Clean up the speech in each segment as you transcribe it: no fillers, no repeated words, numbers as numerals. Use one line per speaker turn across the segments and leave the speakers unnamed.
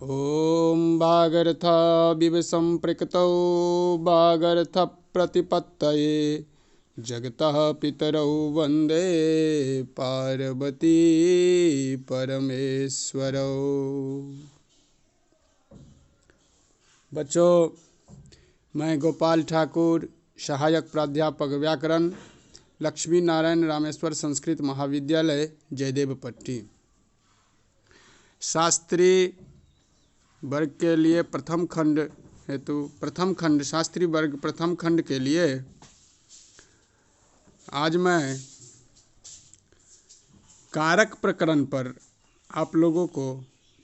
ॐ वागर्थ संपृक्तौ वागर्थ प्रतिपत्तये जगतः पितरौ वन्दे पार्वती परमेश्वरौ। बच्चों, मैं गोपाल ठाकुर, सहायक प्राध्यापक व्याकरण, लक्ष्मी नारायण रामेश्वर संस्कृत महाविद्यालय, जयदेवपट्टी। शास्त्री वर्ग के लिए प्रथम खंड हेतु शास्त्री वर्ग प्रथम खंड के लिए आज मैं कारक प्रकरण पर आप लोगों को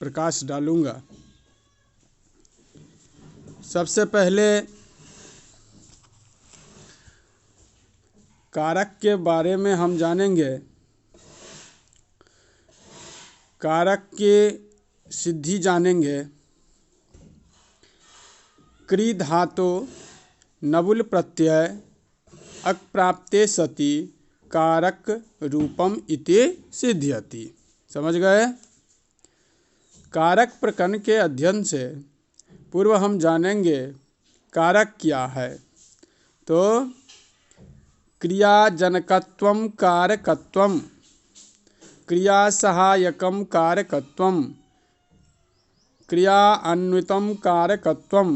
प्रकाश डालूंगा। सबसे पहले कारक के बारे में हम जानेंगे। कारक की सिद्धि जानेंगे। क्री धातु नबुल प्रत्यय अक्प्राप्ते सति कारक रूपम इति सिद्ध्यति। समझ गए? कारक प्रकरण के अध्ययन से पूर्व हम जानेंगे कारक क्या है। तो क्रियाजनकत्वम कारकत्वम, क्रिया सहायकम कारकत्वम, क्रिया अन्वितम कारकत्वम।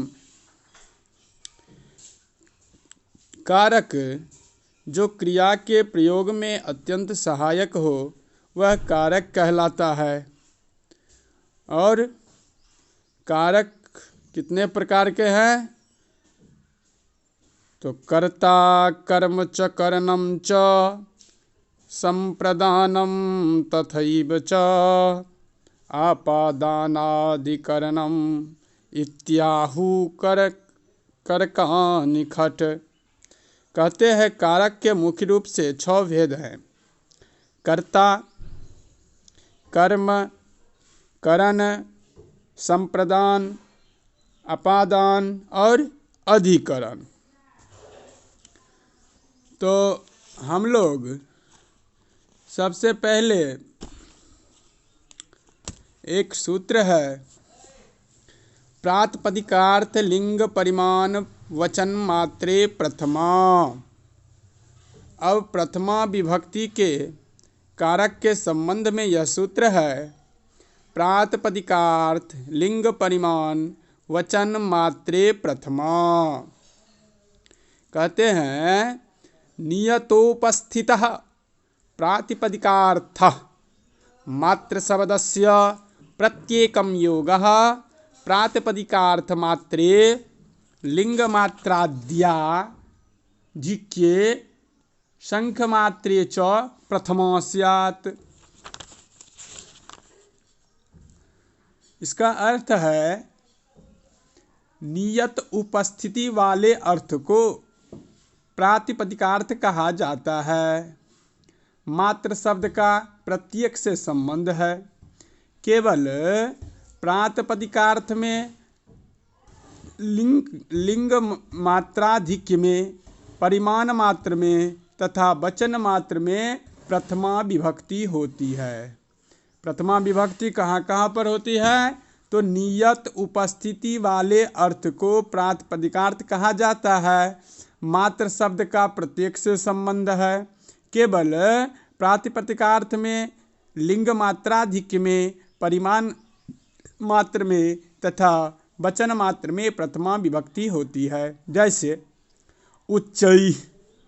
कारक जो क्रिया के प्रयोग में अत्यंत सहायक हो वह कारक कहलाता है। और कारक कितने प्रकार के हैं? तो कर्ता कर्म च करणम च संप्रदानम तथैव च आपादानादिकरणम इत्याहु करकानि खट। कहते हैं कारक के मुख्य रूप से 6 भेद हैं। कर्ता, कर्म, करण, संप्रदान, अपादान और अधिकरण। तो हम लोग सबसे पहले एक सूत्र है, प्रातिपदिकार्थ लिंग परिमाण वचन मात्रे प्रथमा। अब प्रथमा विभक्ति के कारक के संबंध में यह सूत्र है, प्रातिपदिकार्थ लिंग परिमाण वचन मात्रे प्रथमा। कहते हैं नियतोपस्थितः प्रातिपदिकार्थः मात्र शब्दस्य प्रत्येकं योगः प्रातिपदिकार्थ मात्रे लिंग मात्राद्या धिक्ये शंख मात्रे च प्रथमा स्यात्। इसका अर्थ है नियत उपस्थिति वाले अर्थ को प्रातिपदिकार्थ कहा जाता है। मात्र शब्द का प्रत्येक से संबंध है। केवल प्रातिपदिकार्थ में लिंग मात्राधिक्य में, परिमाण मात्र में तथा वचन मात्र में प्रथमा विभक्ति होती है। प्रथमा विभक्ति कहाँ कहाँ पर होती है? तो नियत उपस्थिति वाले अर्थ को प्रातिपदिकार्थ कहा जाता है। मात्र शब्द का प्रत्येक से संबंध है। केवल प्रातिपदिकार्थ में लिंग मात्राधिक्य में, परिमाण मात्र में तथा वचन मात्र में प्रथमा विभक्ति होती है। जैसे उच्चै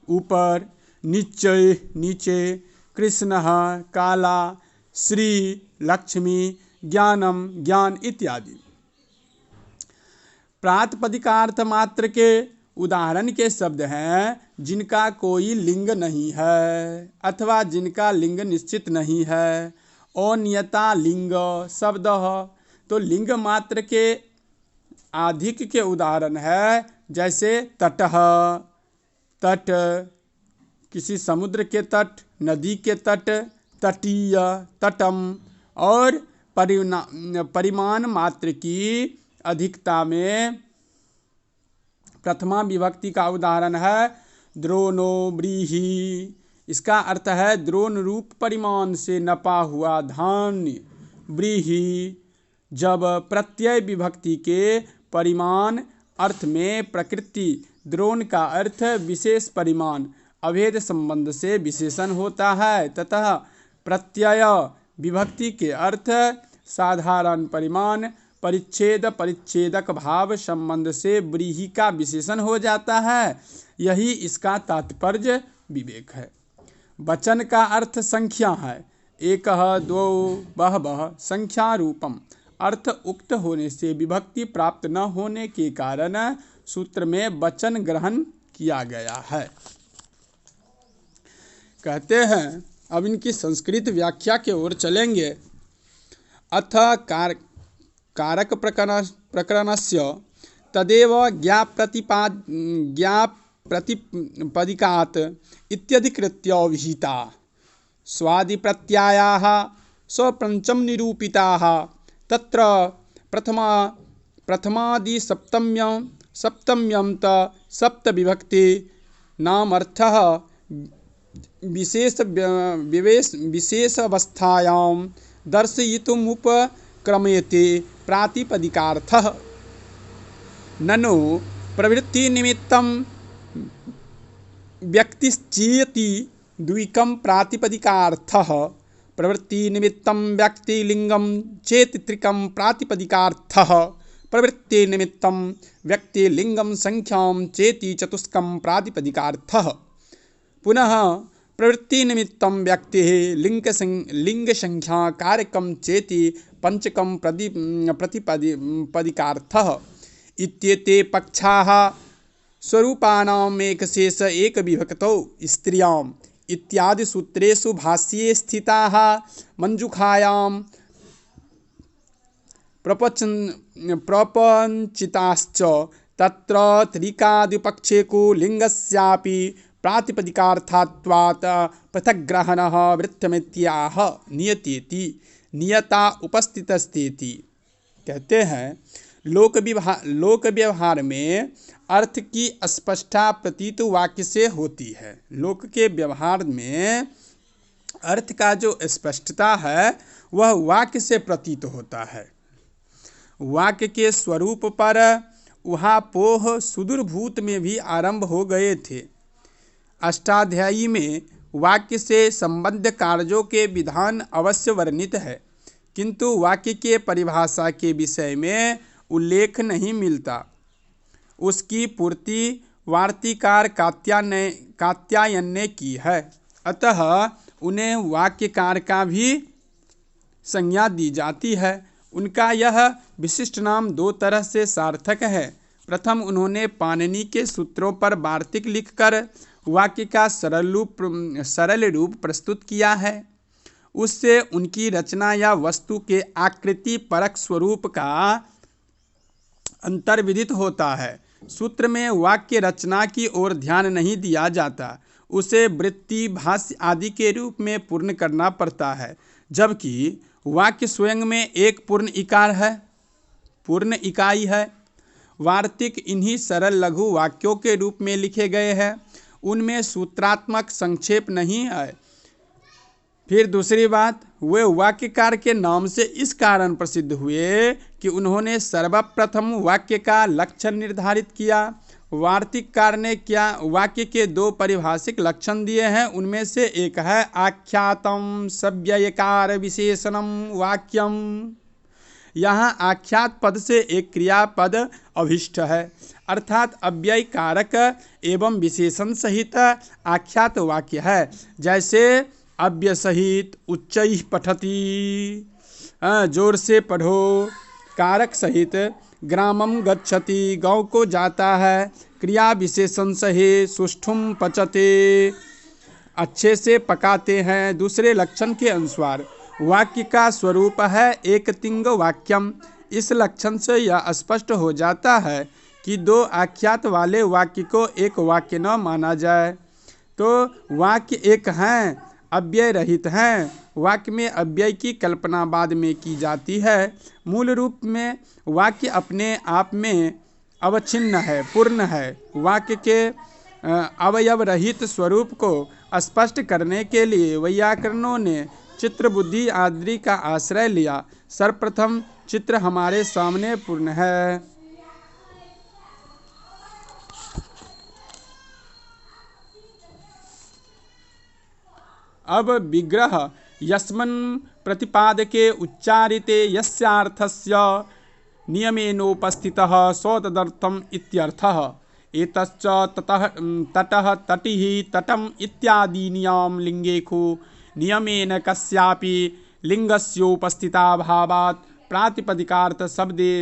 ऊपर, निश्चय नीचे, कृष्णः काला, श्री लक्ष्मी, ज्ञानम ज्ञान इत्यादि। प्रातिपदिकार्थ मात्र के उदाहरण के शब्द हैं जिनका कोई लिंग नहीं है अथवा जिनका लिंग निश्चित नहीं है। अनियता लिंग शब्द। तो लिंग मात्र के आधिक्य के उदाहरण है जैसे तटः, तट, किसी समुद्र के तट, नदी के तट, तटीय, तटम। और परिमाण मात्र की अधिकता में प्रथमा विभक्ति का उदाहरण है द्रोणो व्रीहि। इसका अर्थ है द्रोण रूप परिमाण से नपा हुआ धान्य। व्रीहि जब प्रत्यय विभक्ति के परिमाण अर्थ में प्रकृति द्रोण का अर्थ विशेष परिमाण अभेद संबंध से विशेषण होता है तथा प्रत्यय विभक्ति के अर्थ साधारण परिमाण परिच्छेद परिच्छेदक भाव संबंध से व्रीहि का विशेषण हो जाता है। यही इसका तात्पर्य विवेक है। वचन का अर्थ संख्या है। एकः द्वौ बहवः संख्या रूपम अर्थ उक्त होने से विभक्ति प्राप्त न होने के कारण सूत्र में वचन ग्रहण किया गया है। कहते हैं, अब इनकी संस्कृत व्याख्या की ओर चलेंगे। अथ कारक प्रकरणस्य तदेव ज्ञाप्रतिपदिकात् इत्यधिकृत्य विहिता स्वादिप्रत्ययाः स्वपञ्चम निरूपिताः तत्र प्रथमादिसप्तम्यं त सप्तविभक्ति नामर्थः विशेषावस्थायां दर्शयितुमुपक्रम्यते प्रातिपदिकार्थः। ननु प्रवृत्तिनिमित्तं व्यक्तिश्चेति द्विकं प्रातिपदिकार्थः प्रवृत्तिनिमित्तं व्यक्तिलिङ्गं चेति त्रिकं प्रातिपदिकार्थः प्रवृत्तिनिमित्तं व्यक्तिलिङ्गं संख्यां चेति चतुष्कं प्रातिपदिकार्थः। पुनः प्रवृत्तिनिमित्तं व्यक्तिः लिङ्गसंख्या कारकं चेति पंचकं प्रतिपदिकार्थः। इत्येते पक्षाः स्वरूपाणाम् एकशेष एकविभक्तौ स्त्रियाम् इत्यादि सूत्रेषु भाष्ये स्थिताः मंजूषायां प्रपञ्चिताश्च तत्र त्रिकादिपक्षेको लिङ्गस्यापि प्रातिपदिकार्थत्वात् पृथग्ग्रहणः वृत्तमित्याह नियतेति नियता उपस्थितस्तेति। कहते हैं, लोक व्यवहार में अर्थ की स्पष्टता प्रतीत वाक्य से होती है। लोक के व्यवहार में अर्थ का जो स्पष्टता है वह वाक्य से प्रतीत होता है। वाक्य के स्वरूप पर उहापोह सुदूर भूत में भी आरंभ हो गए थे। अष्टाध्यायी में वाक्य से संबद्ध कार्यों के विधान अवश्य वर्णित है, किंतु वाक्य के परिभाषा के विषय में उल्लेख नहीं मिलता। उसकी पूर्ति वार्तिकार कात्यायन ने की है, अतः उन्हें वाक्यकार का भी संज्ञा दी जाती है। उनका यह विशिष्ट नाम दो तरह से सार्थक है। प्रथम, उन्होंने पाणिनि के सूत्रों पर वार्तिक लिखकर वाक्य का सरल रूप प्रस्तुत किया है। उससे उनकी रचना या वस्तु के आकृति परक स्वरूप का अंतर्विदित होता है। सूत्र में वाक्य रचना की ओर ध्यान नहीं दिया जाता, उसे वृत्ति भाष्य आदि के रूप में पूर्ण करना पड़ता है, जबकि वाक्य स्वयं में एक पूर्ण इकाई है। वार्तिक इन्हीं सरल लघु वाक्यों के रूप में लिखे गए हैं, उनमें सूत्रात्मक संक्षेप नहीं है। फिर दूसरी बात, वे वाक्यकार के नाम से इस कारण प्रसिद्ध हुए कि उन्होंने सर्वप्रथम वाक्य का लक्षण निर्धारित किया। वार्तिककार ने क्या वाक्य के दो परिभाषिक लक्षण दिए हैं, उनमें से एक है आख्यातम सव्ययकार विशेषणम वाक्यम। यहाँ आख्यात पद से एक क्रियापद अभिष्ट है, अर्थात अव्यय कारक एवं विशेषण सहित आख्यात वाक्य है। जैसे अव्यय सहित उच्चैः पठति, जोर से पढ़ो। कारक सहित ग्रामम गच्छति, गाँव को जाता है। क्रिया विशेषण सहित सुष्ठुम पचते, अच्छे से पकाते हैं। दूसरे लक्षण के अनुसार वाक्य का स्वरूप है एक तिंग वाक्यम। इस लक्षण से यह स्पष्ट हो जाता है कि दो आख्यात वाले वाक्य को एक वाक्य न माना जाए। तो वाक्य एक हैं, अव्यय रहित हैं। वाक्य में अव्यय की कल्पना बाद में की जाती है। मूल रूप में वाक्य अपने आप में अवच्छिन्न है, पूर्ण है। वाक्य के अवयव रहित स्वरूप को स्पष्ट करने के लिए वैयाकरणों ने चित्र बुद्धि आदि का आश्रय लिया। सर्वप्रथम चित्र हमारे सामने पूर्ण है। अब विग्रह यस्मिन् प्रतिपादके उच्चारिते यस्यार्थस्य नियमेनोपस्थितः स तदर्थम् इत्यर्थः। एतच्च तटः तटिः तटम् इत्यादीनां लिङ्गेषु नियमेन कस्यापि लिङ्गस्योपस्थिताभावात् प्रातिपदिकार्थशब्दे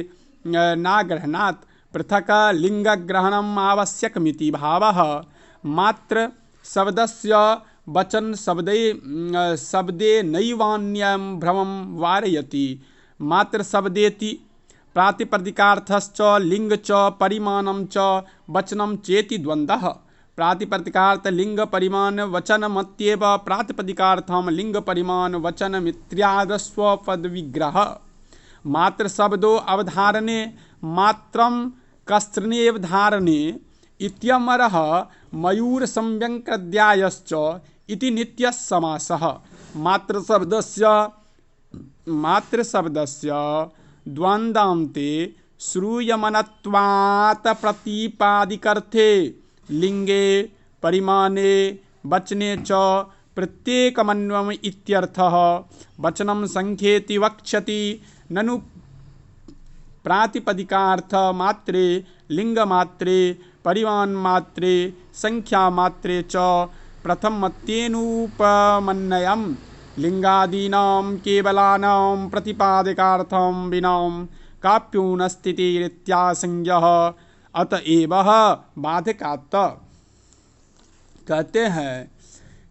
नाग्रहणात् पृथक् लिङ्गग्रहणम् आवश्यकमिति भावः। मात्र शब्दस्य वचन शब्दे नैवान्यं भ्रमं वारयति। मात्र शब्देति प्रातिपदिकार्थश्च लिंग च परिमाणं च वचनं चेति द्वन्द्वः। प्रातिपदिकार्थ लिंग परिमाण वचनमत्येव प्रातिपदिकार्थं लिंग परिमाण वचनमित्यादस्व पद विग्रह। मात्र शब्दो अवधारणे मात्रं कस्त्रिणेव धारणे इत्यमरः मयूर संव्यङ्कृत्यायश्च इति नित्यः समासः। मात्र शब्दस्य द्वन्द्वान्ते श्रूयमानत्वात् प्रतिपादिकर्थे लिंगे परिमाणे वचने च प्रत्येकमन्वयम् इत्यर्थः। वचनं संख्येति वक्ष्यति ननु प्रातिपदिकार्थ मात्रे लिंगमात्रे परिमाणमात्रे संख्यामात्रे च प्रथमत्येनुपमन्वयं लिंगादीनां केवलानां प्रतिपादिकार्थं विना काप्योऽनस्तीतिरित्याशङ्क्यः अतएव बाधकात्। कहते हैं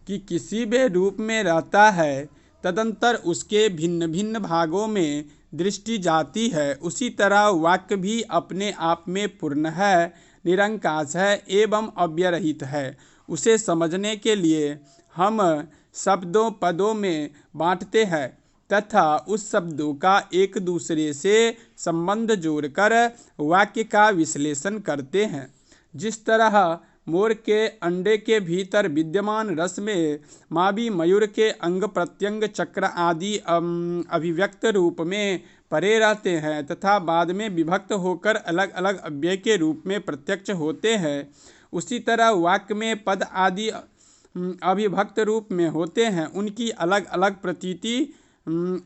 कि किसी भी रूप में रहता है तदंतर उसके भिन्न भिन्न भागों में दृष्टि जाती है। उसी तरह वाक्य भी अपने आप में पूर्ण है, निरंकाश है एवं अव्यरहित है। उसे समझने के लिए हम शब्दों पदों में बांटते हैं तथा उस शब्दों का एक दूसरे से संबंध जोड़कर वाक्य का विश्लेषण करते हैं। जिस तरह मोर के अंडे के भीतर विद्यमान रस में मावी मयूर के अंग प्रत्यंग चक्र आदि अभिव्यक्त रूप में परे रहते हैं तथा बाद में विभक्त होकर अलग अलग अव्यय के रूप में प्रत्यक्ष होते हैं, उसी तरह वाक्य में पद आदि अभिभक्त रूप में होते हैं। उनकी अलग अलग प्रतीति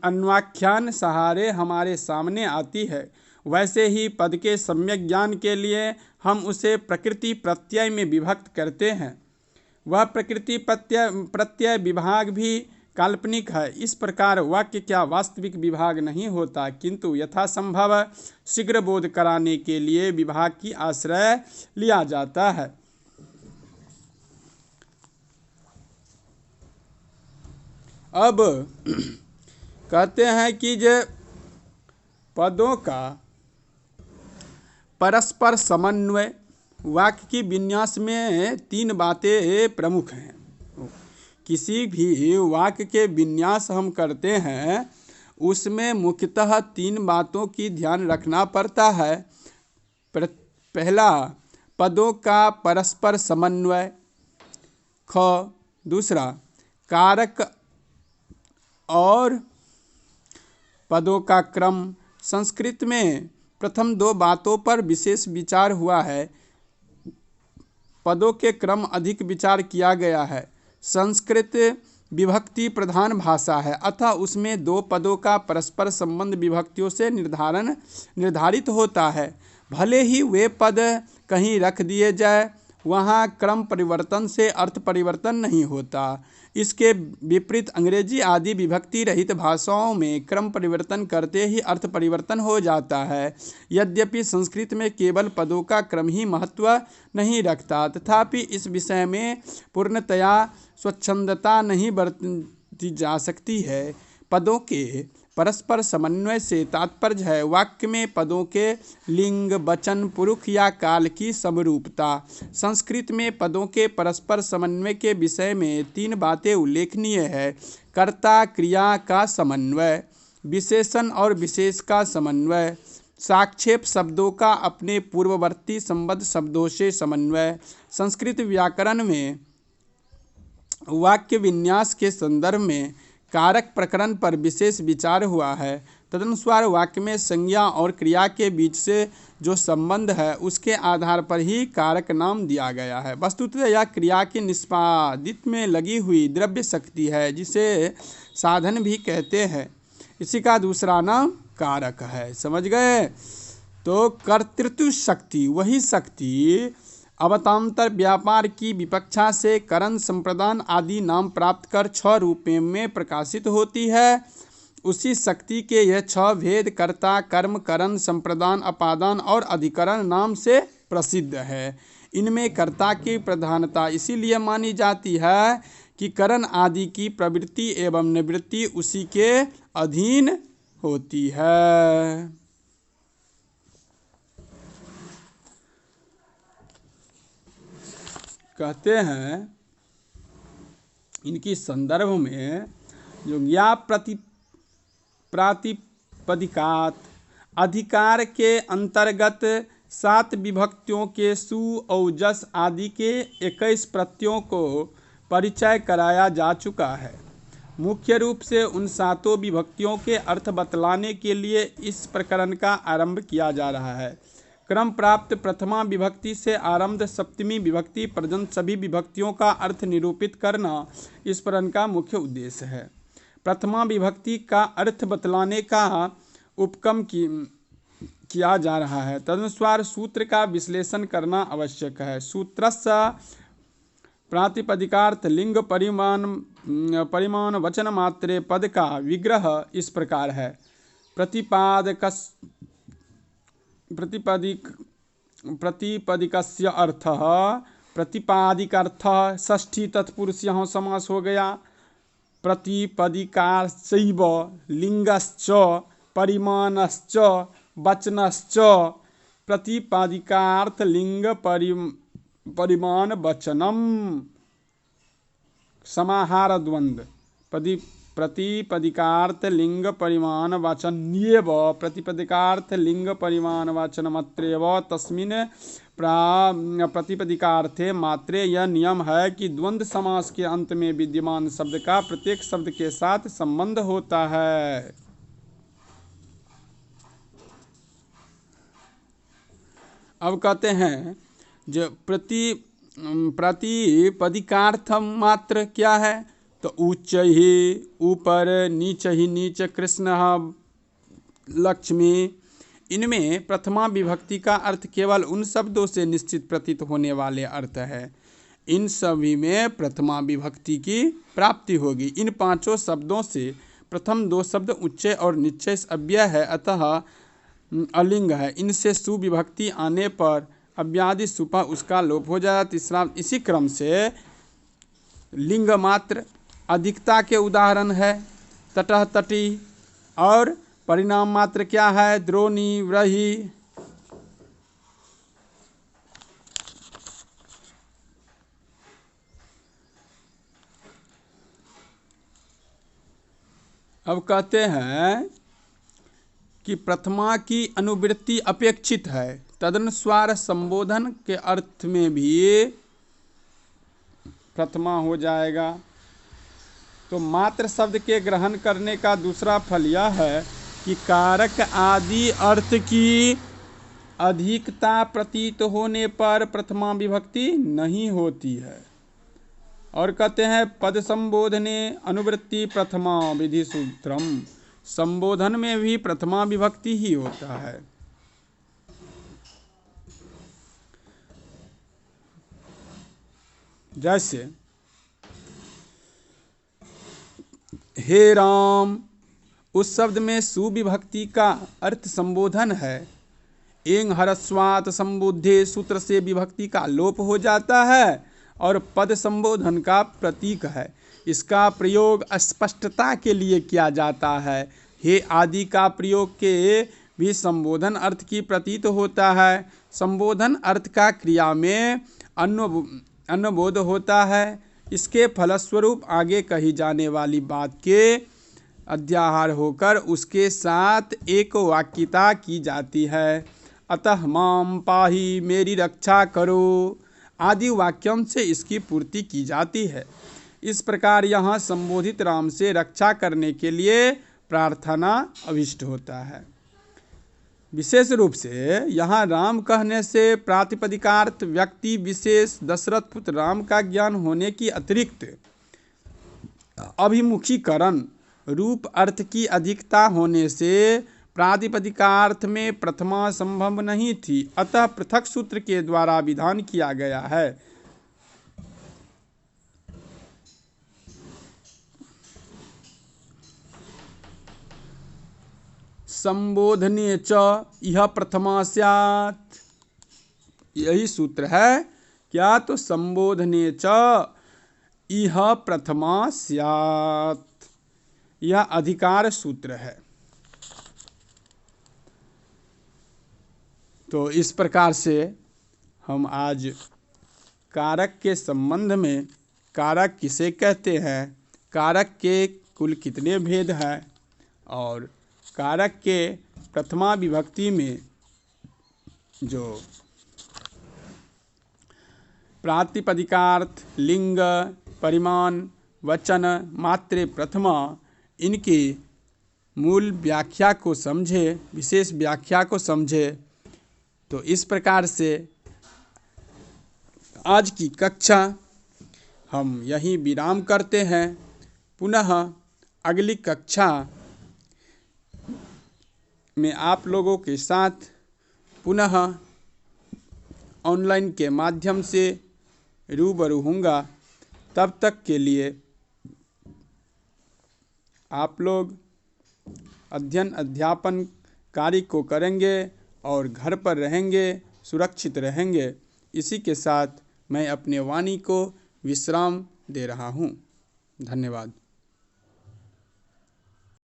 अन्वाख्यान सहारे हमारे सामने आती है। वैसे ही पद के सम्यक ज्ञान के लिए हम उसे प्रकृति प्रत्यय में विभक्त करते हैं। वह प्रकृति प्रत्यय विभाग भी काल्पनिक है। इस प्रकार वाक्य क्या वास्तविक विभाग नहीं होता, किंतु यथासंभव शीघ्र बोध कराने के लिए विभाग की आश्रय लिया जाता है। अब कहते हैं कि जो पदों का परस्पर समन्वय, वाक्य की विन्यास में तीन बातें प्रमुख हैं। किसी भी वाक्य के विन्यास हम करते हैं उसमें मुख्यतः तीन बातों की ध्यान रखना पड़ता है। पहला, पदों का परस्पर समन्वय। दूसरा, कारक और पदों का क्रम। संस्कृत में प्रथम दो बातों पर विशेष विचार हुआ है, पदों के क्रम अधिक विचार किया गया है। संस्कृत विभक्ति प्रधान भाषा है अतः उसमें दो पदों का परस्पर संबंध विभक्तियों से निर्धारित होता है। भले ही वे पद कहीं रख दिए जाए, वहाँ क्रम परिवर्तन से अर्थ परिवर्तन नहीं होता। इसके विपरीत अंग्रेजी आदि विभक्ति रहित भाषाओं में क्रम परिवर्तन करते ही अर्थ परिवर्तन हो जाता है। यद्यपि संस्कृत में केवल पदों का क्रम ही महत्व नहीं रखता, तथापि इस विषय में पूर्णतया स्वच्छंदता नहीं बरती जा सकती है। पदों के परस्पर समन्वय से तात्पर्य है वाक्य में पदों के लिंग, वचन, पुरुष या काल की समरूपता। संस्कृत में पदों के परस्पर समन्वय के विषय में तीन बातें उल्लेखनीय है। कर्ता क्रिया का समन्वय, विशेषण और विशेष का समन्वय, साक्षेप शब्दों का अपने पूर्ववर्ती संबद्ध शब्दों से समन्वय। संस्कृत व्याकरण में वाक्य विन्यास के संदर्भ में कारक प्रकरण पर विशेष विचार हुआ है तदनुसार वाक्य में संज्ञा और क्रिया के बीच से जो संबंध है उसके आधार पर ही कारक नाम दिया गया है। वस्तुतः यह क्रिया के निष्पादित में लगी हुई द्रव्य शक्ति है जिसे साधन भी कहते हैं। इसी का दूसरा नाम कारक है। समझ गए? तो कर्तृत्व शक्ति वही शक्ति अवतांतर व्यापार की विपक्षा से करण संप्रदान आदि नाम प्राप्त कर 6 रूपों में प्रकाशित होती है। उसी शक्ति के यह 6 भेद कर्ता, कर्म, करण, संप्रदान, अपादान और अधिकरण नाम से प्रसिद्ध है। इनमें कर्ता की प्रधानता इसीलिए मानी जाती है कि करण आदि की प्रवृत्ति एवं निवृत्ति उसी के अधीन होती है। कहते हैं इनकी संदर्भ में जो ज्ञा प्रातिपदिकात अधिकार के अंतर्गत 7 विभक्तियों के सु और जस आदि के 21 प्रत्ययों को परिचय कराया जा चुका है। मुख्य रूप से उन 7 विभक्तियों के अर्थ बतलाने के लिए इस प्रकरण का आरंभ किया जा रहा है। क्रम प्राप्त प्रथमा विभक्ति से आरंभ सप्तमी विभक्ति पर्यंत सभी विभक्तियों का अर्थ निरूपित करना इस प्रकरण का मुख्य उद्देश्य है। प्रथमा विभक्ति का अर्थ बतलाने का उपक्रम किया जा रहा है। तदनुसार सूत्र का विश्लेषण करना आवश्यक है। सूत्रस्य प्रातिपदिकार्थ लिंग परिमाण वचन मात्रे पद का विग्रह इस प्रकार है। प्रतिपदिकस्य अर्थः प्रतिपादिकार्थः षष्ठी तत्पुरुष यहाँ समास हो गया। प्रतिपदिकाश्चैव लिंगश्च परिमाणश्च वचनश्च प्रतिपादिकार्थ लिंग परिमाण वचनम समाहार द्वंद्व प्रतिपदिकार्थ लिंग परिमाण वचन्येव प्रतिपदिकार्थ लिंग परिमाण वचनमत्रेव तस्मिन् प्रतिपदिकार्थे मात्रे यह नियम है कि द्वंद्व समास के अंत में विद्यमान शब्द का प्रत्येक शब्द के साथ संबंध होता है। अब कहते हैं जो प्रतिपदिकार्थ मात्र क्या है, तो उच्च ही ऊपर, नीच ही नीच, कृष्ण लक्ष्मी। इनमें प्रथमा विभक्ति का अर्थ केवल उन शब्दों से निश्चित प्रतीत होने वाले अर्थ है। इन सभी में प्रथमा विभक्ति की प्राप्ति होगी। इन 5 शब्दों से प्रथम 2 शब्द उच्चय और निश्चय अव्यय है, अतः अलिंग है। इनसे सुविभक्ति आने पर अव्यादि सुपा उसका लोप हो जाएगा। तीसरा इसी क्रम से लिंग मात्र अधिकता के उदाहरण है तटह, तटी, और परिणाम मात्र क्या है, द्रोणी, व्रही। अब कहते हैं कि प्रथमा की अनुवृत्ति अपेक्षित है, तदनुसार संबोधन के अर्थ में भी प्रथमा हो जाएगा। तो मात्र शब्द के ग्रहण करने का दूसरा फल यह है कि कारक आदि अर्थ की अधिकता प्रतीत होने पर प्रथमा विभक्ति नहीं होती है। और कहते हैं पद संबोधने अनुवृत्ति प्रथमा विधि सूत्रम, संबोधन में भी प्रथमा विभक्ति ही होता है। जैसे हे राम, उस शब्द में सुविभक्ति का अर्थ संबोधन है। एंग हरस्वात संबुद्धे सूत्र से विभक्ति का लोप हो जाता है और पद संबोधन का प्रतीक है। इसका प्रयोग स्पष्टता के लिए किया जाता है। हे आदि का प्रयोग के भी संबोधन अर्थ की प्रतीत होता है। संबोधन अर्थ का क्रिया में अन्वबोध होता है। इसके फलस्वरूप आगे कही जाने वाली बात के अध्याहार होकर उसके साथ एक वाक्यता की जाती है। अतः माम पाही, मेरी रक्षा करो आदि वाक्यों से इसकी पूर्ति की जाती है। इस प्रकार यहाँ संबोधित राम से रक्षा करने के लिए प्रार्थना अभिष्ट होता है। विशेष रूप से यहाँ राम कहने से प्रातिपदिकार्थ व्यक्ति विशेष दशरथ पुत्र राम का ज्ञान होने की अतिरिक्त अभिमुखीकरण रूप अर्थ की अधिकता होने से प्रातिपदिकार्थ में प्रथमा संभव नहीं थी, अतः पृथक सूत्र के द्वारा विधान किया गया है। संबोधने च इह प्रथमा स्यात्, यही सूत्र है क्या? तो संबोधने च इह प्रथमा स्यात्, यह अधिकार सूत्र है। तो इस प्रकार से हम आज कारक के संबंध में, कारक किसे कहते हैं, कारक के कुल कितने भेद हैं, और कारक के प्रथमा विभक्ति में जो प्रातिपदिकार्थ, लिंग, परिमाण, वचन, मात्रे, प्रथमा, इनकी मूल व्याख्या को समझे, विशेष व्याख्या को समझे। तो इस प्रकार से आज की कक्षा हम यहीं विराम करते हैं। पुनः अगली कक्षा में आप लोगों के साथ पुनः ऑनलाइन के माध्यम से रूबरू होऊंगा। तब तक के लिए आप लोग अध्ययन अध्यापन कार्य को करेंगे और घर पर रहेंगे, सुरक्षित रहेंगे। इसी के साथ मैं अपने वाणी को विश्राम दे रहा हूँ। धन्यवाद।